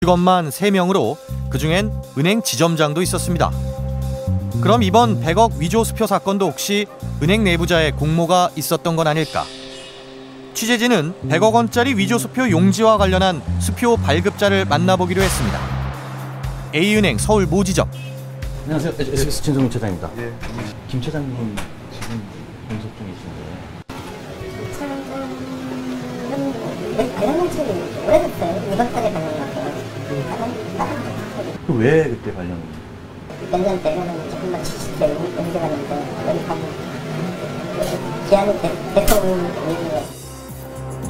직원만 3명으로 그중엔 은행 지점장도 있었습니다. 그럼 이번 100억 위조 수표 사건도 혹시 은행 내부자의 공모가 있었던 건 아닐까? 취재진은 100억 원짜리 위조 수표 용지와 관련한 수표 발급자를 만나보기로 했습니다. A은행 서울 모지점. 안녕하세요. SBS 진성민 차장입니다. 예. 김 차장님 지금 공석 중이신데. 차장은 관련 정책이 오래됐어요. 이번 달에 관련 같아요. 왜 그때 관련? 몇 년 때는 조금만 70대 연결하는데 여기 가면 기한이 됐던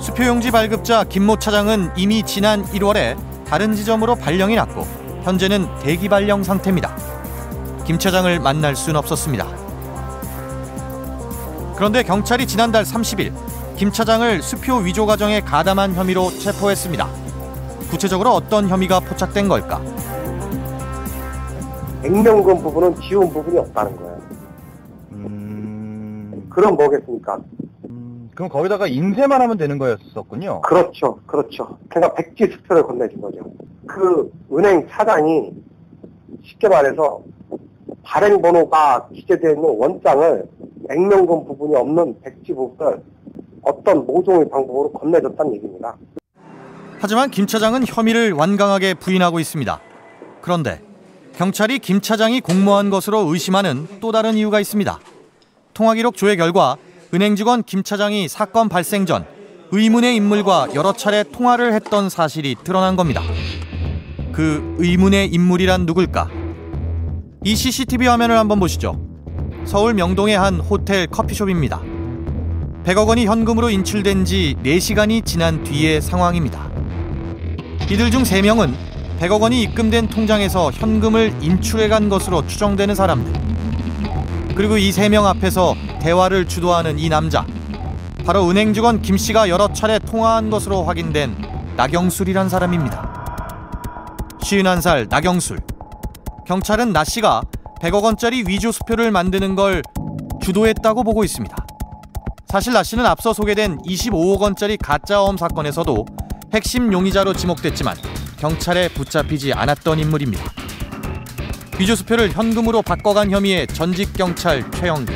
수표용지 발급자 김모 차장은 이미 지난 1월에 다른 지점으로 발령이 났고 현재는 대기 발령 상태입니다. 김 차장을 만날 수는 없었습니다. 그런데 경찰이 지난달 30일 김 차장을 수표 위조 과정에 가담한 혐의로 체포했습니다. 구체적으로 어떤 혐의가 포착된 걸까? 액면금 부분은 지운 부분이 없다는 거예요. 그럼 뭐겠습니까? 그럼 거기다가 인쇄만 하면 되는 거였었군요. 그렇죠. 그러니까 백지 수표를 건네준 거죠. 그 은행 차장이 쉽게 말해서 발행 번호가 기재되어 있는 원장을 액면금 부분이 없는 백지 부분을 어떤 모종의 방법으로 건네줬다는 얘기입니다. 하지만 김 차장은 혐의를 완강하게 부인하고 있습니다. 그런데 경찰이 김 차장이 공모한 것으로 의심하는 또 다른 이유가 있습니다. 통화기록 조회 결과 은행 직원 김 차장이 사건 발생 전 의문의 인물과 여러 차례 통화를 했던 사실이 드러난 겁니다. 그 의문의 인물이란 누굴까? 이 CCTV 화면을 한번 보시죠. 서울 명동의 한 호텔 커피숍입니다. 100억 원이 현금으로 인출된 지 4시간이 지난 뒤의 상황입니다. 이들 중 3명은 100억 원이 입금된 통장에서 현금을 인출해간 것으로 추정되는 사람들. 그리고 이 3명 앞에서 대화를 주도하는 이 남자, 바로 은행 직원 김 씨가 여러 차례 통화한 것으로 확인된 나경술이란 사람입니다. 51살 나경술. 경찰은 나 씨가 100억 원짜리 위조 수표를 만드는 걸 주도했다고 보고 있습니다. 사실 나 씨는 앞서 소개된 25억 원짜리 가짜어음 사건에서도 핵심 용의자로 지목됐지만 경찰에 붙잡히지 않았던 인물입니다. 위조 수표를 현금으로 바꿔간 혐의의 전직 경찰 최영규.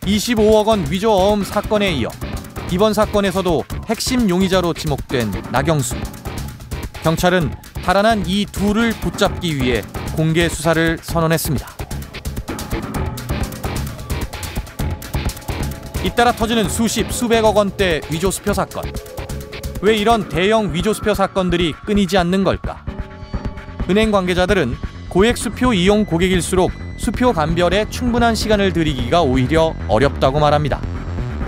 25억 원 위조 어음 사건에 이어 이번 사건에서도 핵심 용의자로 지목된 나경수. 경찰은 달아난 이 둘을 붙잡기 위해 공개 수사를 선언했습니다. 잇따라 터지는 수십, 수백억 원대 위조 수표 사건. 왜 이런 대형 위조 수표 사건들이 끊이지 않는 걸까? 은행 관계자들은 고액 수표 이용 고객일수록 수표 감별에 충분한 시간을 들이기가 오히려 어렵다고 말합니다.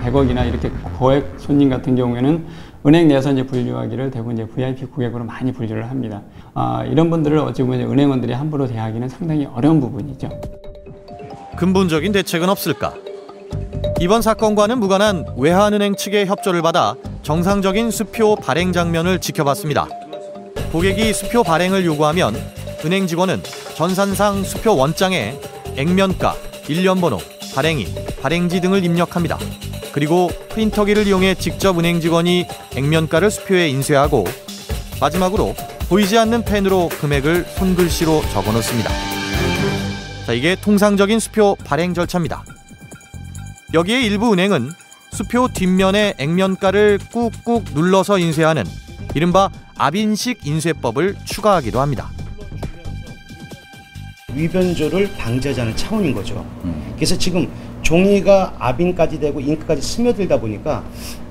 100억이나 이렇게 고액 손님 같은 경우에는 은행 내에서 이제 분류하기를 대부분 이제 VIP 고객으로 많이 분류를 합니다. 이런 분들을 어찌 보면 은행원들이 함부로 대하기는 상당히 어려운 부분이죠. 근본적인 대책은 없을까? 이번 사건과는 무관한 외환은행 측의 협조를 받아 정상적인 수표 발행 장면을 지켜봤습니다. 고객이 수표 발행을 요구하면 은행 직원은 전산상 수표 원장에 액면가, 일련번호, 발행일, 발행지 등을 입력합니다. 그리고 프린터기를 이용해 직접 은행 직원이 액면가를 수표에 인쇄하고 마지막으로 보이지 않는 펜으로 금액을 손글씨로 적어놓습니다. 자, 이게 통상적인 수표 발행 절차입니다. 여기에 일부 은행은 수표 뒷면에 액면가를 꾹꾹 눌러서 인쇄하는 이른바 아빈식 인쇄법을 추가하기도 합니다. 위변조를 방지하자는 차원인 거죠. 그래서 지금 종이가 아빈까지 되고 잉크까지 스며들다 보니까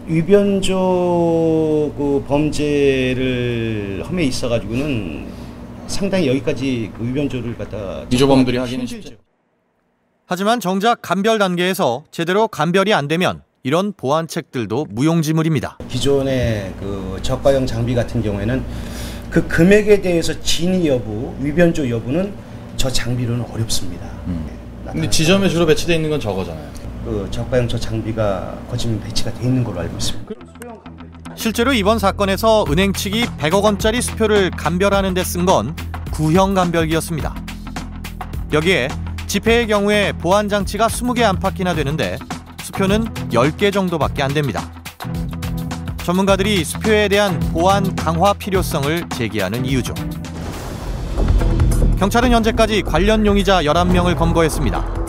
위변조 그 범죄를 험에 있어가지고는 상당히 여기까지 그 위변조를 갖다 위조범들이 하기는 쉽죠. 하지만 정작 감별 단계에서 제대로 감별이 안 되면 이런 보완책들도 무용지물입니다. 기존의 그 저가형 장비 같은 경우에는 그 금액에 대해서 진위 여부, 위변조 여부는 저 장비로는 어렵습니다. 근데 지점에 주로 배치되어 있는 건 저거잖아요. 그 저가형 저 장비가 거진 배치가 돼 있는 걸로 알고 있습니다. 실제로 이번 사건에서 은행 측이 100억 원짜리 수표를 감별하는 데 쓴 건 구형 감별기였습니다. 여기에 지폐의 경우에 보안 장치가 20개 안팎이나 되는데 수표는 10개 정도밖에 안 됩니다. 전문가들이 수표에 대한 보안 강화 필요성을 제기하는 이유죠. 경찰은 현재까지 관련 용의자 11명을 검거했습니다.